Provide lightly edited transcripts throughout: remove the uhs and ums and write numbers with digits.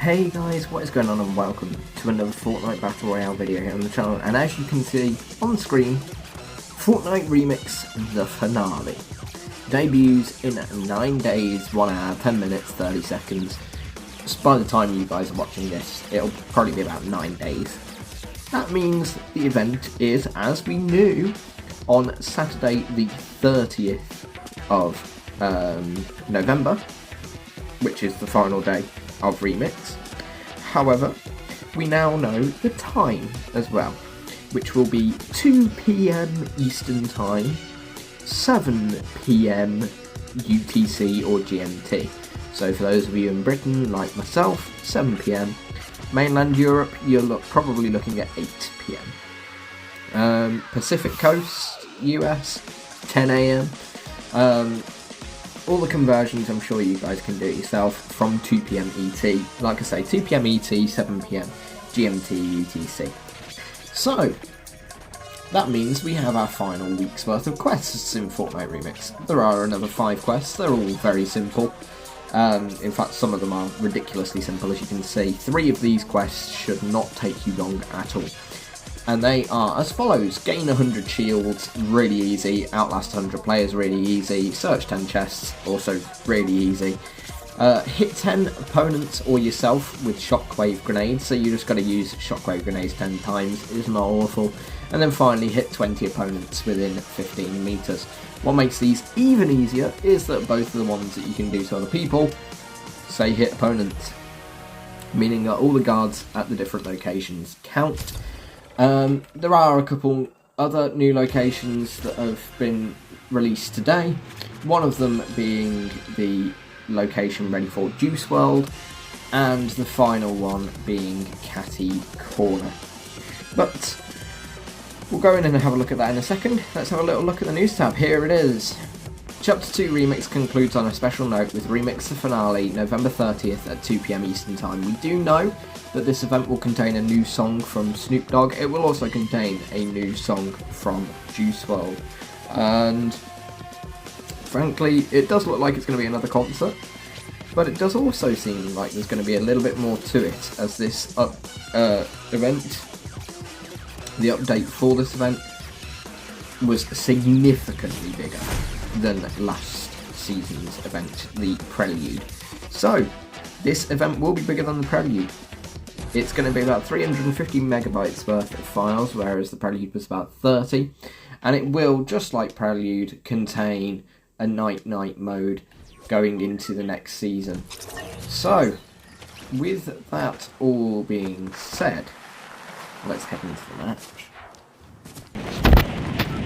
Hey guys, what is going on, and welcome to another Fortnite Battle Royale video here on the channel. And as you can see on screen, Fortnite Remix The Finale debuts in 9 days, 1 hour, 10 minutes, 30 seconds. So by the time you guys are watching this, it'll probably be about 9 days. That means the event is, as we knew, on Saturday the 30th of November, which is the final day of Remix. However, we now know the time as well, which will be 2 PM Eastern Time, 7 PM UTC or GMT. So for those of you in Britain, like myself, 7 PM. Mainland Europe, you're probably looking at 8 PM. Pacific Coast, US, 10 AM. All the conversions I'm sure you guys can do it yourself from 2 PM ET. Like I say, 2 PM ET, 7 PM GMT UTC. So, that means we have our final week's worth of quests in Fortnite Remix. There are another 5 quests, they're all very simple. In fact, some of them are ridiculously simple, as you can see. 3 of these quests should not take you long at all. And they are as follows: gain 100 shields, really easy. Outlast 100 players, really easy. Search 10 chests, also really easy. Hit 10 opponents or yourself with shockwave grenades, so you just got to use shockwave grenades 10 times, it's not awful. And then finally hit 20 opponents within 15 meters. What makes these even easier is that both of the ones that you can do to other people say hit opponents, meaning that all the guards at the different locations count. There are a couple other new locations that have been released today, one of them being the location ready for Juice WRLD, and the final one being Catty Corner. But we'll go in and have a look at that in a second. Let's have a little look at the news tab. Here it is. Chapter 2 Remix concludes on a special note with Remix The Finale, November 30th at 2 PM Eastern Time. We do know that this event will contain a new song from Snoop Dogg. It will also contain a new song from Juice WRLD. And frankly, it does look like it's going to be another concert, but it does also seem like there's going to be a little bit more to it, as this event, the update for this event, was significantly bigger than last season's event, the Prelude. So, this event will be bigger than the Prelude. It's going to be about 350 megabytes worth of files, whereas the Prelude was about 30. And it will, just like Prelude, contain a night-night mode going into the next season. So, with that all being said, let's head into the match.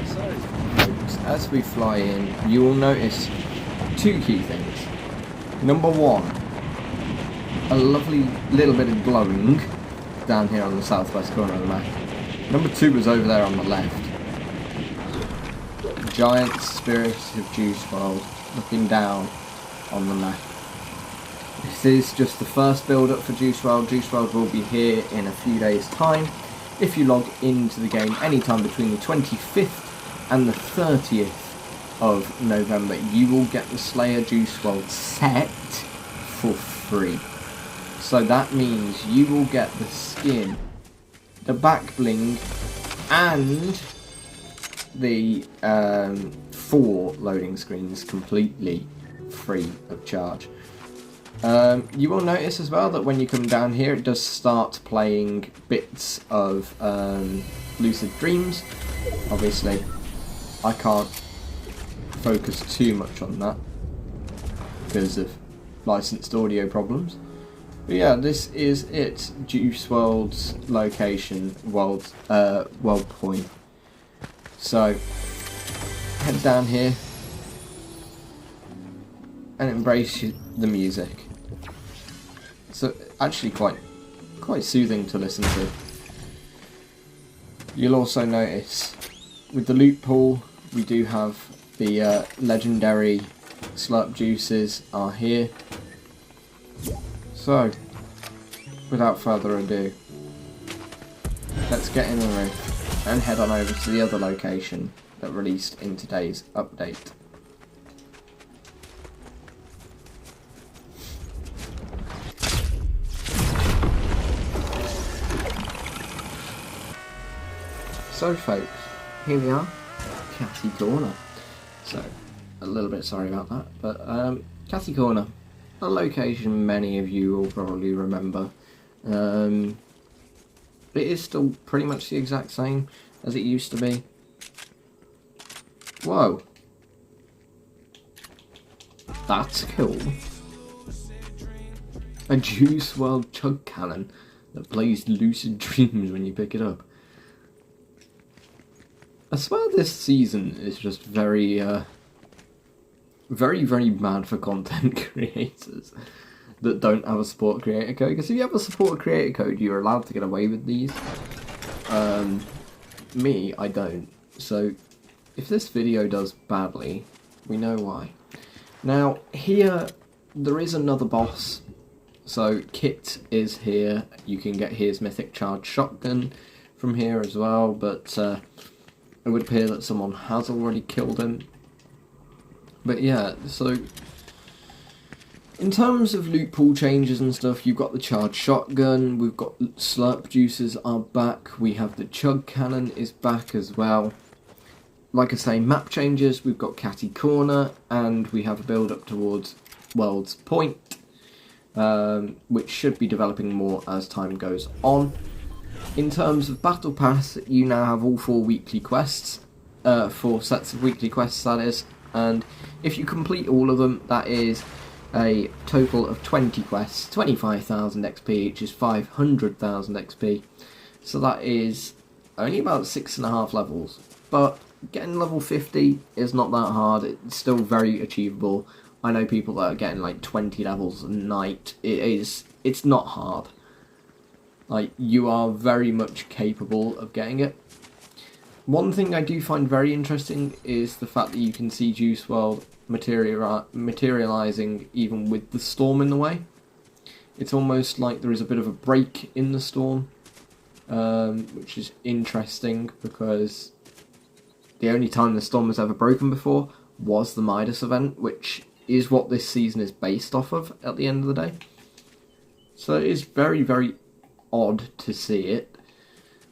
So, folks, as we fly in, you will notice 2 key things. Number 1, a lovely little bit of glowing down here on the southwest corner of the map. Number 2 was over there on the left. Giant spirit of Juice WRLD looking down on the map. This is just the first build up for Juice WRLD. Juice WRLD will be here in a few days' time. If you log into the game anytime between the 25th and the 30th of November, you will get the Slayer Juice WRLD set for free. So that means you will get the skin, the back bling, and the 4 loading screens completely free of charge. You will notice as well that when you come down here, it does start playing bits of Lucid Dreams. Obviously, I can't focus too much on that because of licensed audio problems. But yeah, this is it. Juice WRLD's location, world point. So head down here and embrace the music. So actually quite soothing to listen to. You'll also notice with the loot pool, we do have the legendary slurp juices are here. So, without further ado, let's get in the room and head on over to the other location that released in today's update. So folks, here we are, Catty Corner. So, a little bit sorry about that, but Catty Corner, a location many of you will probably remember. It is still pretty much the exact same as it used to be. Whoa. That's cool. A Juice WRLD chug cannon that plays lucid dreams when you pick it up. I swear this season is just very bad for content creators that don't have a support creator code. Because if you have a support creator code, you're allowed to get away with these. Me, I don't. So, if this video does badly, we know why. Now, here, there is another boss. So, Kit is here. You can get his mythic charged shotgun from here as well, but it would appear that someone has already killed him. But yeah, so in terms of loot pool changes and stuff, you've got the charged shotgun, we've got slurp juices are back, we have the chug cannon is back as well. Like I say, map changes, we've got Catty Corner, and we have a build up towards World's Point, which should be developing more as time goes on. In terms of Battle Pass, you now have all 4 weekly quests, 4 sets of weekly quests that is, and if you complete all of them, that is a total of 20 quests, 25,000 XP, which is 500,000 XP, so that is only about 6.5 levels, but getting level 50 is not that hard, it's still very achievable. I know people that are getting like 20 levels a night, it's not hard. Like, you are very much capable of getting it. One thing I do find very interesting is the fact that you can see Juice WRLD materialising even with the storm in the way. It's almost like there is a bit of a break in the storm, which is interesting because the only time the storm has ever broken before was the Midas event, which is what this season is based off of at the end of the day. So it is very, very odd to see it.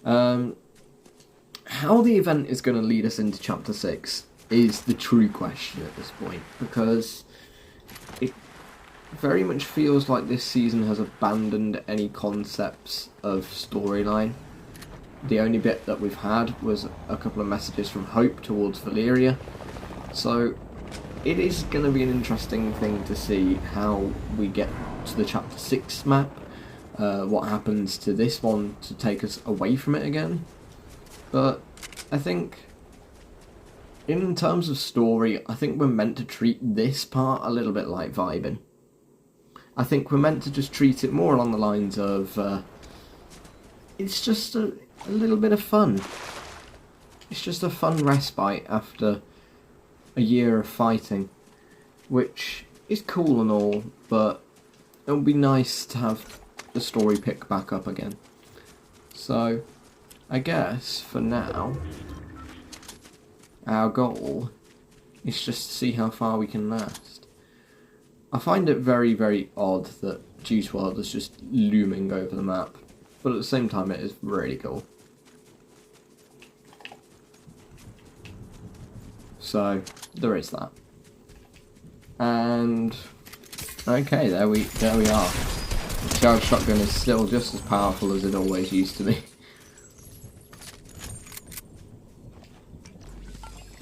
How the event is going to lead us into Chapter 6 is the true question at this point, because it very much feels like this season has abandoned any concepts of storyline. The only bit that we've had was a couple of messages from Hope towards Valeria, so it is going to be an interesting thing to see how we get to the Chapter 6 map. What happens to this one to take us away from it again. But I think in terms of story, I think we're meant to treat this part a little bit like vibing. I think we're meant to just treat it more along the lines of it's just a little bit of fun. It's just a fun respite after a year of fighting, which is cool and all, but it would be nice to have the story pick back up again. So I guess for now our goal is just to see how far we can last. I find it very, very odd that Juice WRLD is just looming over the map, but at the same time it is really cool. So there is that. And okay, there we are. The charged shotgun is still just as powerful as it always used to be.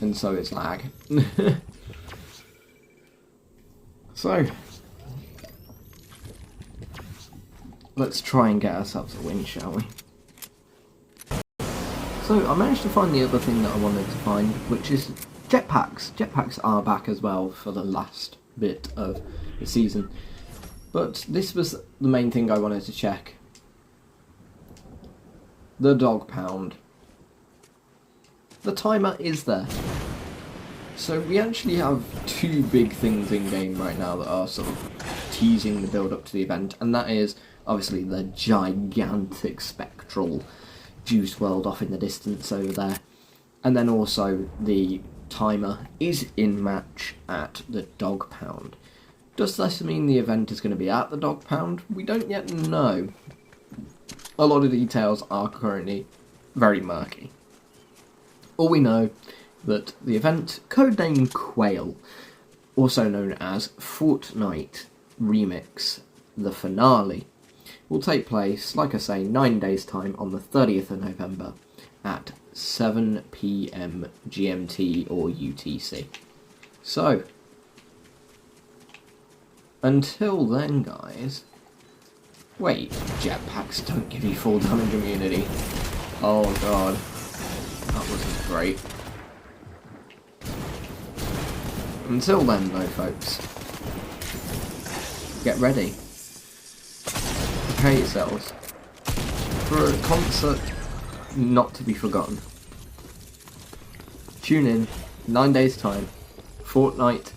And so is lag. So, let's try and get ourselves a win, shall we? So, I managed to find the other thing that I wanted to find, which is jetpacks. Jetpacks are back as well for the last bit of the season. But this was the main thing I wanted to check. The dog pound. The timer is there. So we actually have 2 big things in game right now that are sort of teasing the build up to the event, and that is obviously the gigantic spectral Juice WRLD off in the distance over there, and then also the timer is in match at the dog pound. Does this mean the event is going to be at the dog pound? We don't yet know. A lot of details are currently very murky. All we know that the event, codename Quail, also known as Fortnite Remix, the finale, will take place, like I say, 9 days' time on the 30th of November at 7 PM GMT or UTC. So, until then, guys... Wait, jetpacks don't give you full damage immunity. Oh god. That wasn't great. Until then, though, folks, get ready. Prepare yourselves for a concert not to be forgotten. Tune in, 9 days' time, Fortnite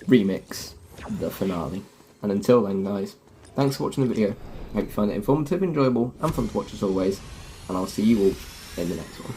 Remix, the finale. And until then, guys, thanks for watching the video. I hope you find it informative, enjoyable, and fun to watch as always. And I'll see you all in the next one.